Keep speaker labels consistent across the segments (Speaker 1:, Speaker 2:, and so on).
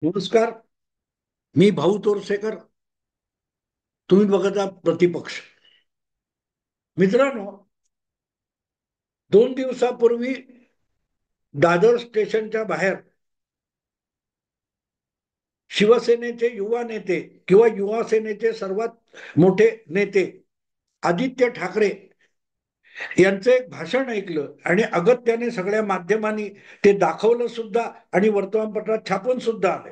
Speaker 1: नमस्कार. मी भाऊ तोरसेकर. तुम्ही बघत आहात प्रतिपक्ष. मित्रांनो, 2 दिवसापूर्वी दादर स्टेशनच्या बाहेर शिवसेनेचे युवा नेते किंवा युवा सेनेचे सर्वात मोठे नेते आदित्य ठाकरे यांचं एक भाषण ऐकलं आणि अगत्याने सगळ्या माध्यमांनी ते दाखवलं सुद्धा आणि वर्तमानपत्रात छापून सुद्धा आले.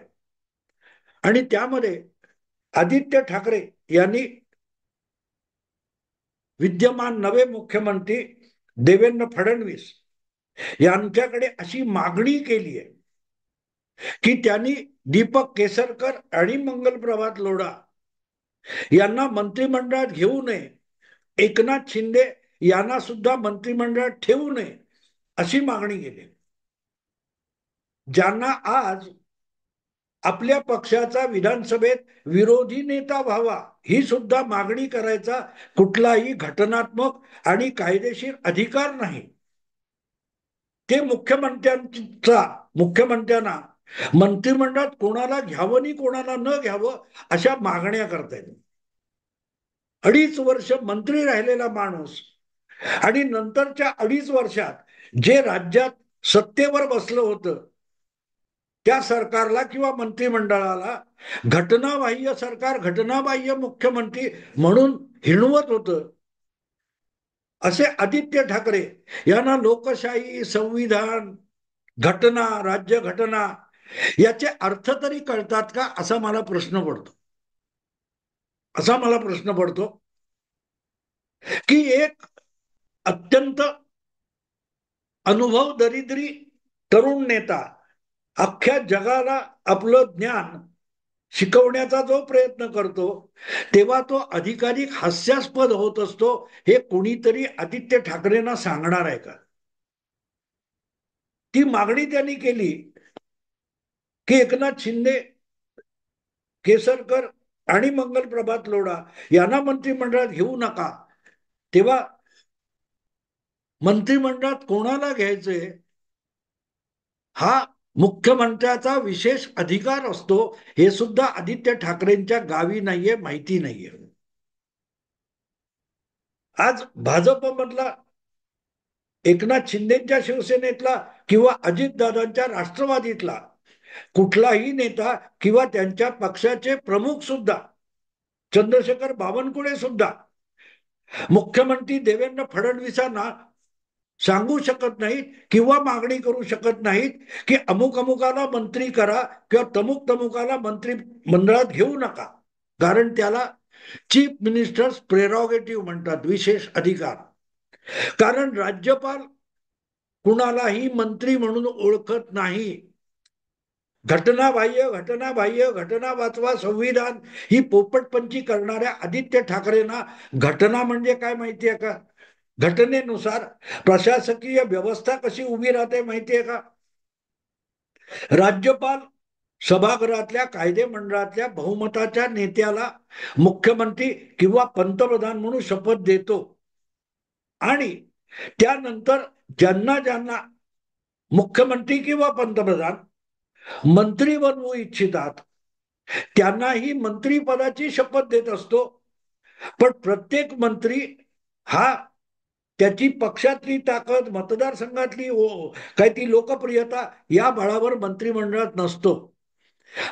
Speaker 1: आणि त्यामध्ये आदित्य ठाकरे यांनी विद्यमान नवे मुख्यमंत्री देवेंद्र फडणवीस यांच्याकडे अशी मागणी केली आहे की त्यांनी दीपक केसरकर आणि मंगलप्रभात लोढा यांना मंत्रिमंडळात घेऊ नये, एकनाथ शिंदे यांना सुद्धा मंत्रिमंडळात ठेवू नये अशी मागणी केली. ज्यांना आज आपल्या पक्षाचा विधानसभेत विरोधी नेता व्हावा ही सुद्धा मागणी करायचा कुठलाही घटनात्मक आणि कायदेशीर अधिकार नाही, ते मुख्यमंत्र्यांना मंत्रिमंडळात कोणाला घ्यावं आणि कोणाला न घ्यावं अशा मागण्या करतायत. 2.5 वर्ष मंत्री राहिलेला माणूस आणि नंतरच्या 2.5 वर्षात जे राज्यात सत्तेवर बसलं होतं त्या सरकारला किंवा मंत्रिमंडळाला घटनाबाह्य सरकार, घटनाबाह्य मुख्यमंत्री म्हणून हिणवत होतं. असे आदित्य ठाकरे यांना लोकशाही, संविधान, घटना, राज्यघटना याचे अर्थ तरी कळतात का, असा मला प्रश्न पडतो. की एक अत्यंत अनुभव दरिद्री तरुण नेता अख्ख्या जगाला आपलं ज्ञान शिकवण्याचा जो प्रयत्न करतो तेव्हा तो अधिकाधिक हास्यास्पद होत असतो, हे कोणीतरी आदित्य ठाकरेंना सांगणार आहे का? ती मागणी त्यांनी केली की एकनाथ शिंदे, केसरकर आणि मंगलप्रभात लोढा यांना मंत्रिमंडळात घेऊ नका. तेव्हा मंत्रिमंडळात कोणाला घ्यायचंय हा मुख्यमंत्र्याचा विशेष अधिकार असतो, हे सुद्धा आदित्य ठाकरेंच्या गावी नाहीये, माहिती नाहीये. आज भाजपमधला, एकनाथ शिंदेच्या शिवसेनेतला किंवा अजितदादांच्या राष्ट्रवादीतला कुठलाही नेता किंवा त्यांच्या पक्षाचे प्रमुख सुद्धा, चंद्रशेखर बावनकुळे सुद्धा मुख्यमंत्री देवेंद्र फडणवीसांना सांगू शकत नाहीत किंवा मागणी करू शकत नाहीत की अमुक अमुकाला मंत्री करा किंवा तमुक तमुकाला मंत्री मंडळात घेऊ नका, कारण त्याला चीफ मिनिस्टर्स प्रेरॉगेटिव्ह म्हणतात, विशेष अधिकार. कारण राज्यपाल कुणालाही मंत्री म्हणून ओळखत नाही. घटनाबाह्य घटनाबाह्य घटना वाचवा, संविधान ही पोपटपंची करणाऱ्या आदित्य ठाकरेंना घटना म्हणजे काय माहितीये का? घटनेनुसार प्रशासकीय व्यवस्था कशी उभी राहते माहितीये का? राज्यपाल सभागृहातल्या कायदे मंडळातल्या बहुमताच्या नेत्याला मुख्यमंत्री किंवा पंतप्रधान म्हणून शपथ देतो आणि त्यानंतर ज्यांना ज्यांना मुख्यमंत्री किंवा पंतप्रधान मंत्री बनवू इच्छितात त्यांनाही मंत्रीपदाची शपथ देत असतो. पण प्रत्येक मंत्री हा त्याची पक्षातली ताकद, मतदारसंघातली काय ती लोकप्रियता या बळावर मंत्रिमंडळात नसतो.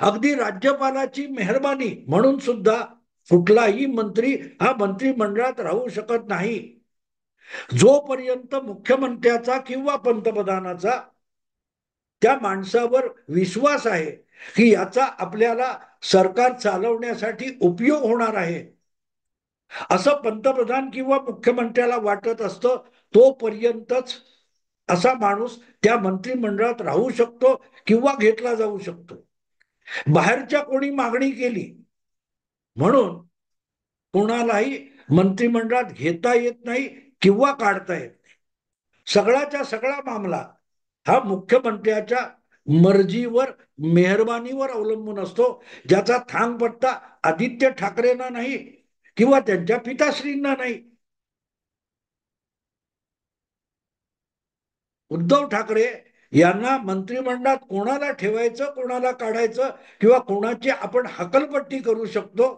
Speaker 1: अगदी राज्यपालाची मेहरबानी म्हणून सुद्धा कुठलाही मंत्री हा मंत्रिमंडळात राहू शकत नाही, जोपर्यंत मुख्यमंत्र्याचा किंवा पंतप्रधानाचा त्या माणसावर विश्वास आहे की याचा आपल्याला सरकार चालवण्यासाठी उपयोग होणार आहे, असं पंतप्रधान किंवा मुख्यमंत्र्याला वाटत असतं, तोपर्यंतच असा माणूस त्या मंत्रिमंडळात राहू शकतो किंवा घेतला जाऊ शकतो. बाहेरच्या कोणी मागणी केली म्हणून कोणालाही मंत्रिमंडळात घेता येत नाही किंवा काढता येत नाही. सगळ्याच्या सगळा मामला हा मुख्यमंत्र्याच्या मर्जीवर, मेहरबानीवर अवलंबून असतो, ज्याचा थांगपत्ता आदित्य ठाकरेंना नाही किंवा त्यांच्या पिताश्रींना नाही. उद्धव ठाकरे यांना मंत्रिमंडळात कोणाला ठेवायचं, कोणाला काढायचं किंवा कोणाची आपण हकलपट्टी करू शकतो,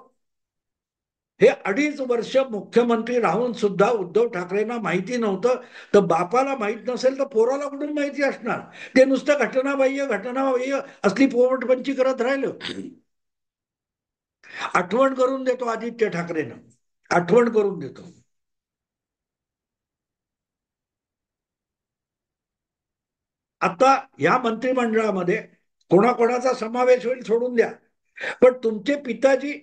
Speaker 1: हे 2.5 वर्ष मुख्यमंत्री राहून सुद्धा उद्धव ठाकरेंना माहिती नव्हतं. तर बापाला माहित नसेल तर पोराला कुठून माहिती असणार? ते नुसतं घटनाबाह्य असली पोपटपंची करत राहिलं. आठवण करून देतो आदित्य ठाकरेनं, आठवण करून देतो. आता या मंत्रिमंडळामध्ये कोणाकोणाचा समावेश होईल सोडून द्या, पण तुमचे पिताजी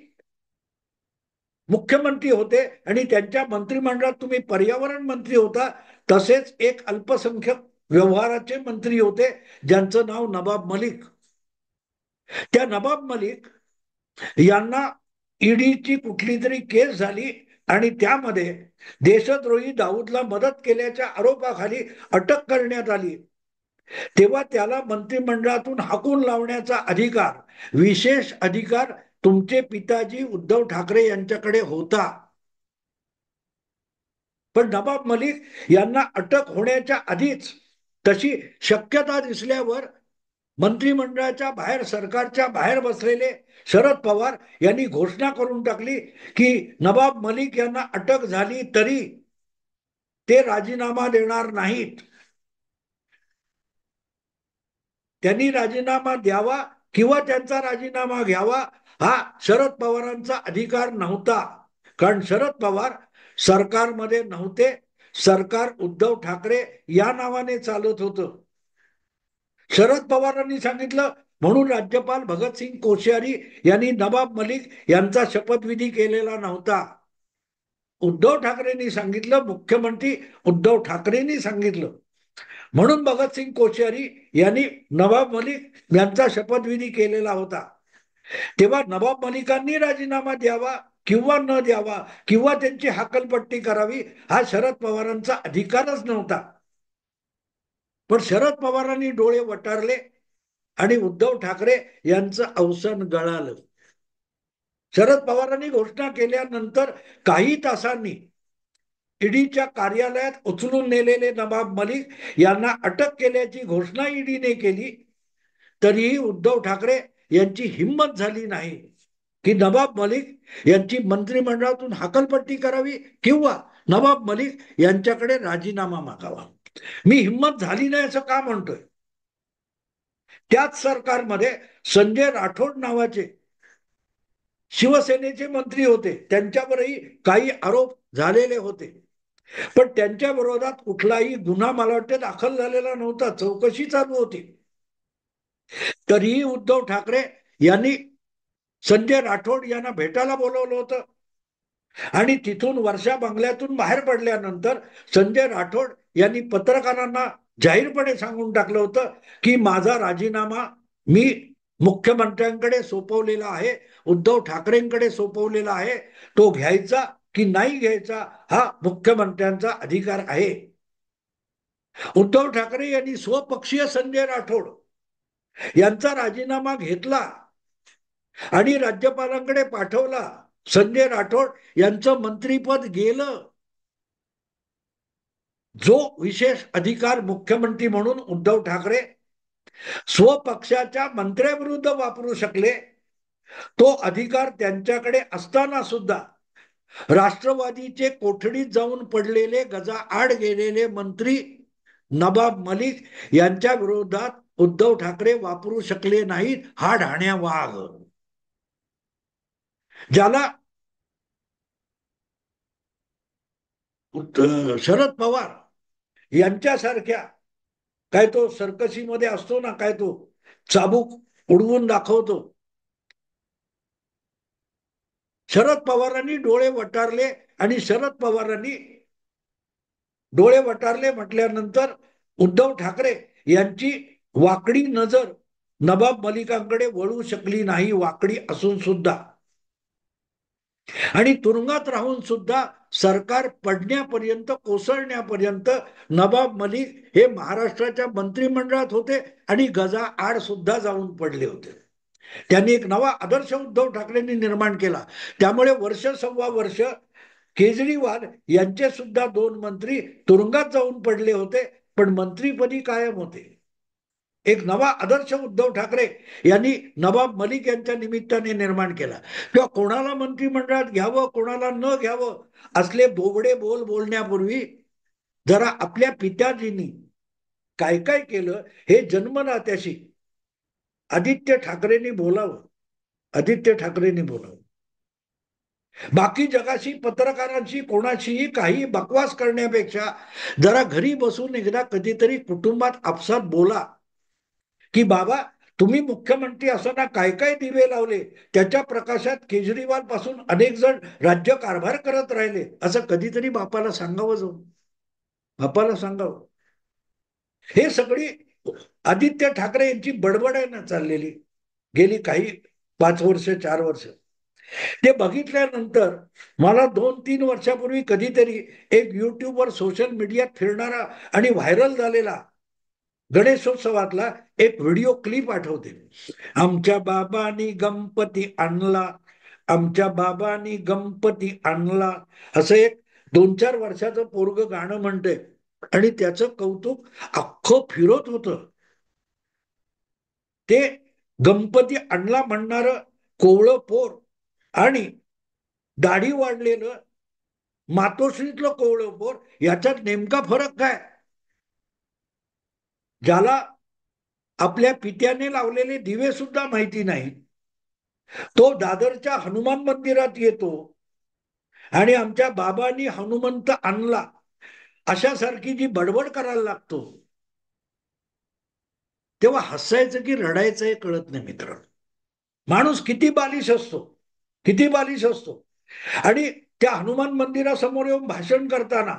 Speaker 1: मुख्यमंत्री होते आणि त्यांच्या मंत्रिमंडळात तुम्ही पर्यावरण मंत्री होता, तसेच एक अल्पसंख्याक व्यवहाराचे मंत्री होते ज्यांचं नाव नवाब मलिक. त्या नवाब मलिक यांना ईडीची कुठली तरी केस झाली आणि त्यामध्ये देशद्रोही दाऊदला मदत केल्याच्या आरोपाखाली अटक करण्यात आली. तेव्हा त्याला मंत्रिमंडळातून हाकून लावण्याचा अधिकार, विशेष अधिकार तुमचे पिताजी उद्धव ठाकरे यांच्याकडे होता. पण नवाब मलिक यांना अटक होण्याच्या आधीच तशी शक्यता दिसल्यावर मंत्रिमंडळाच्या बाहेर, सरकारच्या बाहेर बसलेले शरद पवार यांनी घोषणा करून टाकली की नवाब मलिक यांना अटक झाली तरी ते राजीनामा देणार नाहीत. त्यांनी राजीनामा द्यावा किंवा त्यांचा राजीनामा घ्यावा हा शरद पवारांचा अधिकार नव्हता. कारण शरद पवार सरकारमध्ये नव्हते, सरकार उद्धव ठाकरे या नावाने चालत होतं. शरद पवारांनी सांगितलं म्हणून राज्यपाल भगतसिंग कोश्यारी यांनी नवाब मलिक यांचा शपथविधी केलेला नव्हता. उद्धव ठाकरेंनी सांगितलं, मुख्यमंत्री उद्धव ठाकरेंनी सांगितलं म्हणून भगतसिंग कोश्यारी यांनी नवाब मलिक यांचा शपथविधी केलेला होता. तेव्हा नवाब मलिकांनी राजीनामा द्यावा किंवा न द्यावा किंवा त्यांची हकलपट्टी करावी हा शरद पवारांचा अधिकारच नव्हता. पण शरद पवारांनी डोळे वटारले आणि उद्धव ठाकरे यांचं अवसान गळालं. शरद पवारांनी घोषणा केल्यानंतर काही तासांनी ईडीच्या कार्यालयात उचलून नेलेले नवाब मलिक यांना अटक केल्याची घोषणा ईडीने केली. तरीही उद्धव ठाकरे यांची हिंमत झाली नाही की नवाब मलिक यांची मंत्रिमंडळातून हकलपट्टी करावी किंवा नवाब मलिक यांच्याकडे राजीनामा मागावा. मी हिंमत झाली नाही असं का म्हणतोय? त्याच सरकारमध्ये संजय राठोड नावाचे शिवसेनेचे मंत्री होते, त्यांच्यावरही काही आरोप झालेले होते, पण त्यांच्या विरोधात कुठलाही गुन्हा मला वाटते दाखल झालेला नव्हता, चौकशी चालू होती. तरीही उद्धव ठाकरे यांनी संजय राठोड यांना भेटायला बोलवलं होतं आणि तिथून वर्षा बंगल्यातून बाहेर पडल्यानंतर संजय राठोड यांनी पत्रकारांना जाहीरपणे सांगून टाकलं होतं की माझा राजीनामा मी मुख्यमंत्र्यांकडे सोपवलेला आहे, उद्धव ठाकरेंकडे सोपवलेला आहे, तो घ्यायचा की नाही घ्यायचा हा मुख्यमंत्र्यांचा अधिकार आहे. उद्धव ठाकरे यांनी स्वपक्षीय संजय राठोड यांचा राजीनामा घेतला आणि राज्यपालांकडे पाठवला. संजय राठोड यांचं मंत्रीपद गेलं. जो विशेष अधिकार मुख्यमंत्री म्हणून उद्धव ठाकरे स्वपक्षाच्या मंत्र्याविरुद्ध वापरू शकले, तो अधिकार त्यांच्याकडे असताना सुद्धा राष्ट्रवादीचे कोठडीत जाऊन पडलेले, गजाआड गेलेले मंत्री नवाब मलिक यांच्या विरोधात उद्धव ठाकरे वापरू शकले नाहीत. हा ढाण्या वाघ ज्याला शरद पवार यांच्यासारख्या, काय तो सर्कशीमध्ये असतो ना, काय तो चाबूक उडवून दाखवतो, शरद पवारांनी डोळे वटारले आणि शरद पवारांनी डोळे वटारले म्हटल्यानंतर उद्धव ठाकरे यांची वाकडी नजर नवाब मलिकांकडे वळू शकली नाही, वाकडी असून सुद्धा. आणि तुरुंगात राहून सुद्धा सरकार पडण्यापर्यंत, कोसळण्यापर्यंत नवाब मलिक हे महाराष्ट्राच्या मंत्रिमंडळात होते आणि गजाआड सुद्धा जाऊन पडले होते. त्यांनी एक नवा आदर्श उद्धव ठाकरेंनी निर्माण केला. त्यामुळे वर्ष सव्वा वर्ष केजरीवाल यांचे सुद्धा 2 मंत्री तुरुंगात जाऊन पडले होते, पण मंत्रीपदी कायम होते. एक नवा आदर्श उद्धव ठाकरे यांनी नवाब मलिक यांच्या निमित्ताने निर्माण केला. किंवा कोणाला मंत्रिमंडळात घ्यावं कोणाला न घ्यावं असले बोबडे बोलण्यापूर्वी जरा आपल्या पित्याजींनी काय काय केलं हे जन्मदात्याशी आदित्य ठाकरेंनी बोलावं. आदित्य ठाकरेंनी बोलावं. बाकी जगाशी पत्रकारांशी कोणाशीही काही बकवास करण्यापेक्षा जरा घरी बसून एकदा कधीतरी कुटुंबात आपसात बोला की बाबा तुम्ही मुख्यमंत्री असताना काय काय दिवे लावले, त्याच्या प्रकाशात केजरीवाल पासून अनेक जण राज्य कारभार करत राहिले, असं कधीतरी बापाला सांगावं. जाऊन बापाला सांगावं. हे सगळी आदित्य ठाकरे यांची बडबड आहे ना चाललेली गेली काही 5 वर्ष 4 वर्ष. ते बघितल्यानंतर मला 2-3 वर्षापूर्वी कधीतरी एक युट्यूबवर सोशल मीडियात फिरणारा आणि व्हायरल झालेला गणेशोत्सवातला एक व्हिडिओ क्लिप आठवते. आमच्या बाबांनी गणपती आणला, आमच्या बाबांनी गणपती आणला, असं एक 2-4 वर्षाचं पोरग गाणं म्हणतंय आणि त्याचं कौतुक अख्खं फिरत होतं. ते गणपती आणला म्हणणार कोवळं पोर आणि दाढी वाढलेलं मातोश्रीतलं कोवळं पोर याच्यात नेमका फरक काय? ज्याला आपल्या पित्याने लावलेले दिवे सुद्धा माहिती नाही, तो दादरच्या हनुमान मंदिरात येतो आणि आमच्या बाबांनी हनुमंत आणला अशासारखी जी बडबड करायला लागतो, तेव्हा हसायचं की रडायचं हे कळत नाही मित्रांनो. माणूस किती बालिश असतो, किती बालिश असतो. आणि त्या हनुमान मंदिरासमोर येऊन भाषण करताना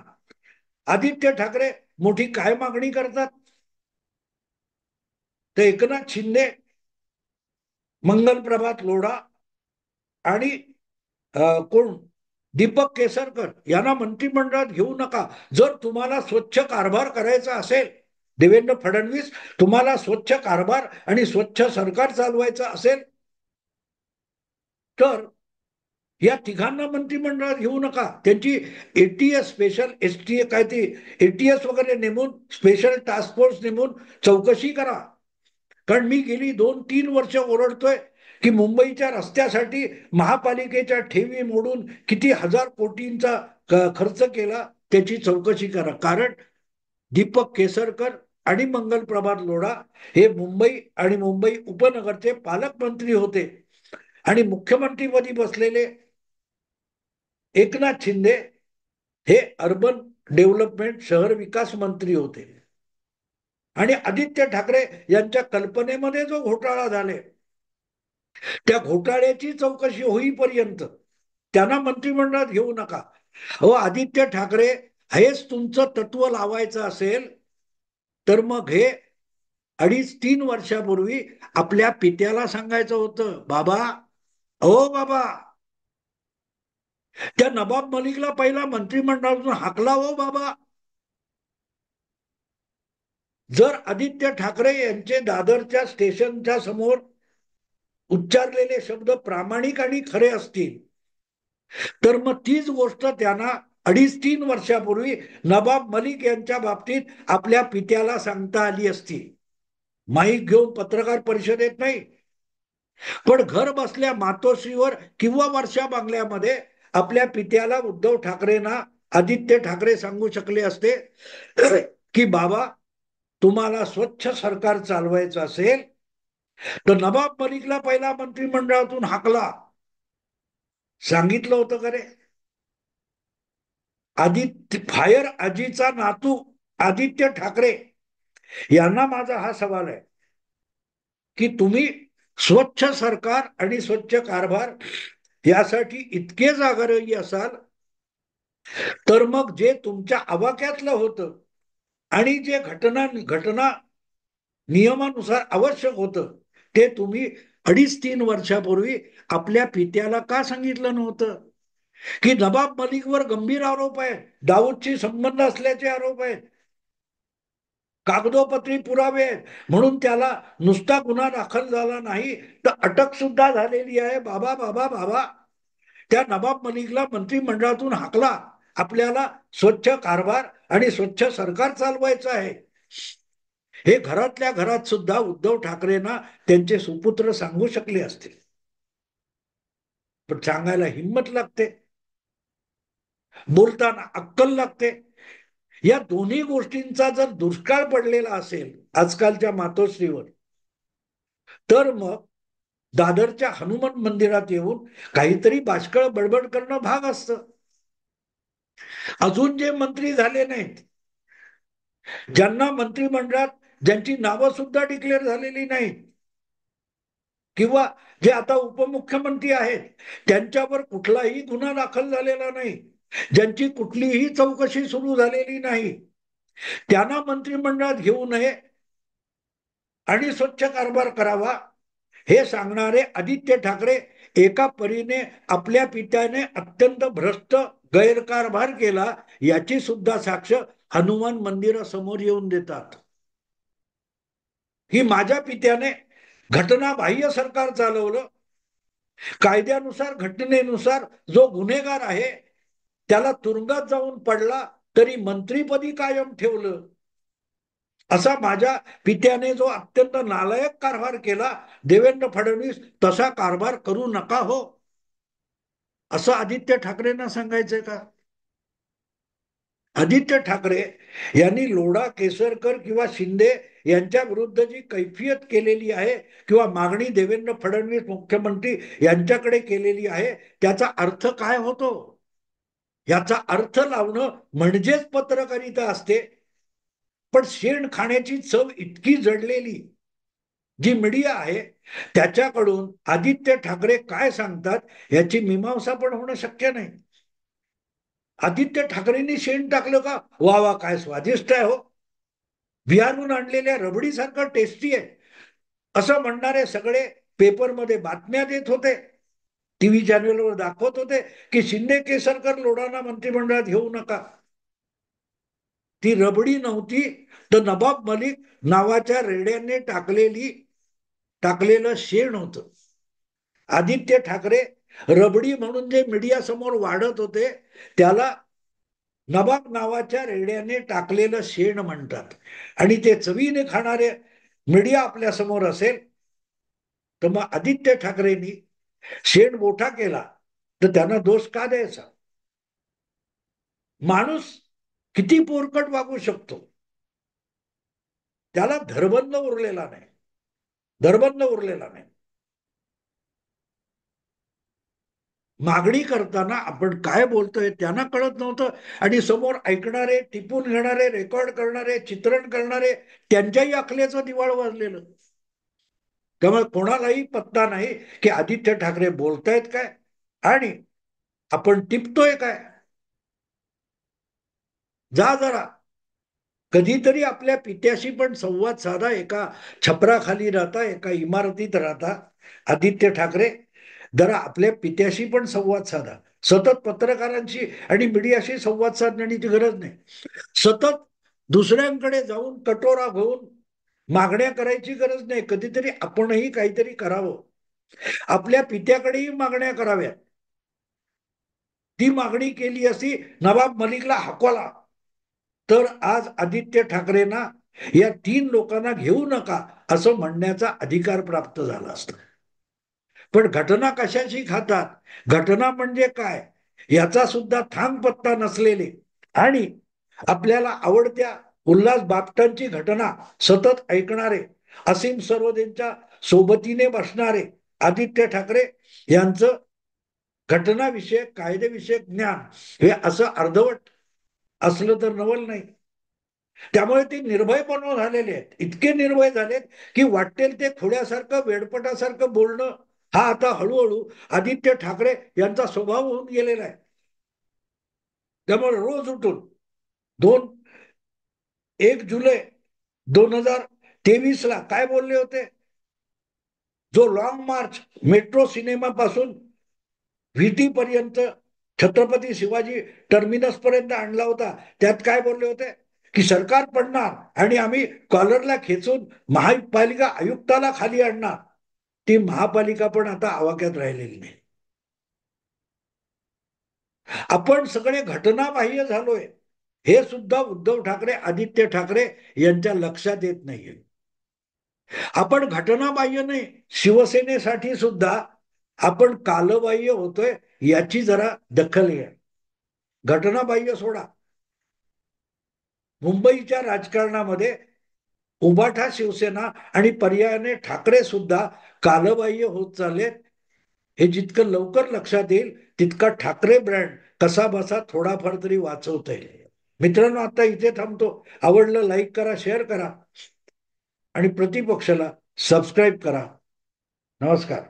Speaker 1: आदित्य ठाकरे मोठी काय मागणी करतात? तर एकनाथ शिंदे, मंगल प्रभात लोढा आणि कोण दीपक केसरकर यांना मंत्रिमंडळात घेऊ नका. जर तुम्हाला स्वच्छ कारभार करायचा असेल, देवेंद्र फडणवीस तुम्हाला स्वच्छ कारभार आणि स्वच्छ सरकार चालवायचं असेल तर या तिघांना मंत्रिमंडळात घेऊ नका. त्यांची एटीएस स्पेशल एसटी काय ती एटीएस वगैरे नेमून स्पेशल टास्क फोर्स नेमून चौकशी करा. कारण मी गेली 2-3 वर्ष ओरडतोय की मुंबईच्या रस्त्यासाठी महापालिकेच्या ठेवी मोडून किती हजार कोटींचा खर्च केला त्याची चौकशी करा. कारण दीपक केसरकर आणि मंगल प्रभात लोढा हे मुंबई आणि मुंबई उपनगरचे पालकमंत्री होते आणि मुख्यमंत्रीपदी बसलेले एकनाथ शिंदे हे अर्बन डेव्हलपमेंट शहर विकास मंत्री होते. आणि आदित्य ठाकरे यांच्या कल्पनेमध्ये जो घोटाळा झाले त्या घोटाळ्याची चौकशी होईपर्यंत त्यांना मंत्रिमंडळात घेऊ नका. हो, आदित्य ठाकरे हेच तुमचं तत्व लावायचं असेल तर मग हे 2.5-3 वर्षापूर्वी आपल्या पित्याला सांगायचं होतं, बाबा ओ बाबा, त्या नवाब मलिकला पहिला मंत्रिमंडळातून हाकला हो बाबा. जर आदित्य ठाकरे यांचे दादरच्या स्टेशनच्या समोर उच्चारलेले शब्द प्रामाणिक आणि खरे असतील तर मग तीच गोष्ट त्यांना 2.5-3 वर्षापूर्वी नवाब मलिक यांच्या बाबतीत आपल्या पित्याला सांगता आली असती. माईक घेऊन पत्रकार परिषदेत नाही, पण घर बसल्या मातोश्रीवर किंवा वर्षा बांगल्यामध्ये आपल्या पित्याला उद्धव ठाकरेंना आदित्य ठाकरे सांगू शकले असते की बाबा तुम्हाला स्वच्छ सरकार चालवायचं असेल तर नवाब मलिकला पहिला मंत्रिमंडळातून हाकला. सांगितलं होतं का रे? आदित्य फायर आजीचा नातू आदित्य ठाकरे यांना माझा हा सवाल आहे की तुम्ही स्वच्छ सरकार आणि स्वच्छ कारभार यासाठी इतके जागरूक असाल तर मग जे तुमच्या आवाक्यातलं होतं आणि जे घटना नियमानुसार आवश्यक होतं ते तुम्ही 2.5-3 वर्षापूर्वी आपल्या पित्याला का सांगितलं नव्हतं? की नवाब मलिकवर गंभीर आरोप आहे, दाऊदशी संबंध असल्याचे आरोप आहेत, कागदोपत्री पुरावे आहेत, म्हणून त्याला नुसता गुन्हा दाखल झाला नाही तर अटक सुद्धा झालेली आहे. बाबा बाबा बाबा, त्या नवाब मलिकला मंत्रिमंडळातून हाकला. आपल्याला स्वच्छ कारभार आणि स्वच्छ सरकार चालवायचं आहे. हे घरातल्या घरात सुद्धा उद्धव ठाकरेंना त्यांचे सुपुत्र सांगू शकले असतील, पण सांगायला हिंमत लागते, बोलताना अक्कल लागते. या दोन्ही गोष्टींचा जर दुष्काळ पडलेला असेल आजकालच्या मातोश्रीवर, तर मग दादरच्या हनुमान मंदिरात येऊन काहीतरी बाष्कळ बडबड करणं भाग असतं. अजून जे मंत्री झाले नाहीत, ज्यांना मंत्रिमंडळात ज्यांची नावं सुद्धा डिक्लेअर झालेली नाहीत, किंवा जे आता उपमुख्यमंत्री आहेत त्यांच्यावर कुठलाही गुन्हा दाखल झालेला नाही, ज्यांची कुठलीही चौकशी सुरू झालेली नाही, त्यांना मंत्रिमंडळात घेऊ नये आणि स्वच्छ कारभार करावा हे सांगणारे आदित्य ठाकरे एका परीने आपल्या पित्याने अत्यंत भ्रष्ट गैरकारभार केला याची सुद्धा साक्ष हनुमान मंदिरासमोर येऊन देतात. ही माझ्या पित्याने घटनाबाह्य सरकार चालवलं, कायद्यानुसार घटनेनुसार जो गुन्हेगार आहे त्याला तुरुंगात जाऊन पडला तरी मंत्रीपदी कायम ठेवलं, असा माझ्या पित्याने जो अत्यंत नालायक कारभार केला, देवेंद्र फडणवीस तसा कारभार करू नका हो, असं आदित्य ठाकरेंना सांगायचंय का? आदित्य ठाकरे यांनी लोढा, केसरकर किंवा शिंदे यांच्या विरुद्ध जी कैफियत केलेली आहे किंवा मागणी देवेंद्र फडणवीस मुख्यमंत्री यांच्याकडे केलेली आहे, त्याचा अर्थ काय होतो? याचा अर्थ लावणं म्हणजेच पत्रकारिता असते. पण शेण खाण्याची चव इतकी जडलेली जी मीडिया आहे त्याच्याकडून आदित्य ठाकरे काय सांगतात याची मीमांसा पण होणं शक्य नाही. आदित्य ठाकरेंनी शेण टाकलं का, वा वा काय स्वादिष्ट आहे हो, बिहारहून आणलेल्या रबडीसारखं टेस्टी आहे, असं म्हणणारे सगळे पेपरमध्ये बातम्या देत होते, टीव्ही चॅनलवर दाखवत होते की शिंदे केसरकर लोढांना मंत्रिमंडळात घेऊ नका. ती रबडी नव्हती, तर नवाब मलिक नावाच्या रेड्याने टाकलेलं शेण होतं. आदित्य ठाकरे रबडी म्हणून जे मीडिया समोर वाढत होते त्याला नवाब नावाच्या रेड्याने टाकलेलं शेण म्हणतात. आणि ते चवीने खाणारे मीडिया आपल्या समोर असेल तर मग आदित्य ठाकरेंनी शेण मोठा केला तर त्यांना दोष का द्यायचा? माणूस किती पोरकट वागू शकतो, त्याला धरबंध उरलेला नाही, धरबंध उरलेला नाही. मागणी करताना आपण काय बोलतोय त्यांना कळत नव्हतं, आणि समोर ऐकणारे, टिपून घेणारे, रेकॉर्ड करणारे, चित्रण करणारे त्यांच्याही अकलेचं दिवाळ वाजलेलं. त्यामुळे कोणालाही पत्ता नाही की आदित्य ठाकरे बोलतायत काय आणि आपण टिपतोय काय. जा जरा कधीतरी आपल्या पित्याशी पण संवाद साधा, एका छपराखाली राहता, एका इमारतीत राहता. आदित्य ठाकरे जरा आपल्या पित्याशी पण संवाद साधा. सतत पत्रकारांशी आणि मीडियाशी संवाद साधण्याची गरज नाही. सतत दुसऱ्यांकडे जाऊन कटोरा घेऊन मागण्या करायची गरज नाही. कधीतरी आपणही काहीतरी करावं, आपल्या पित्याकडेही मागण्या कराव्या. ती मागणी केली असती नवाब मलिकला हकवला तर आज आदित्य ठाकरेंना या 3 लोकांना घेऊ नका असं म्हणण्याचा अधिकार प्राप्त झाला असता. पण घटना कशाची खातात, घटना म्हणजे काय याचा सुद्धा थांग पत्ता नसलेले आणि आपल्याला आवडत्या उल्हास बापटांची घटना सतत ऐकणारे, असीम सरोदेंच्या सोबतीने बसणारे आदित्य ठाकरे यांचं घटनाविषयक, कायदेविषयक ज्ञान हे असं अर्धवट असलं तर नवल नाही. त्यामुळे ते निर्भयपणे झालेले आहेत, इतके निर्भय झालेत की वाटेल ते खुड्यासारखं, वेडपटासारखं बोलणं हा आता हळूहळू आदित्य ठाकरे यांचा स्वभाव होऊन गेलेला आहे. त्यामुळे रोज उठून 1 जुलै 2023 ला काय बोलले होते, जो लॉंग मार्च मेट्रो सिनेमा पासून व्हीटी पर्यंत छत्रपती शिवाजी टर्मिनस पर्यंत आणला होता, त्यात काय बोलले होते की सरकार पडणार आणि आम्ही कॉलरला खेचून महापालिका आयुक्ताला खाली आणणार. ती महापालिका पण आता आवाक्यात राहिलेली नाही. आपण सगळे घटनाबाह्य झालोय. हे सुद्धा उद्धव ठाकरे, आदित्य ठाकरे यांच्या लक्षात येत नाहीये. आपण घटनाबाह्य नाही, शिवसेनेसाठी सुद्धा आपण कालबाह्य होतोय याची जरा दखल घ्या. घटनाबाह्य सोडा, मुंबईच्या राजकारणामध्ये उभाठा शिवसेना आणि पर्यायाने ठाकरे सुद्धा कालबाह्य होत चाललेत. हे जितकं लवकर लक्षात येईल तितका ठाकरे ब्रँड कसा बसा थोडाफार तरी वाचवता येईल. मित्रांनो, आता इथे थांबतो. आवडलं लाईक करा, शेअर करा आणि प्रतिपक्षाला सबस्क्राईब करा. नमस्कार.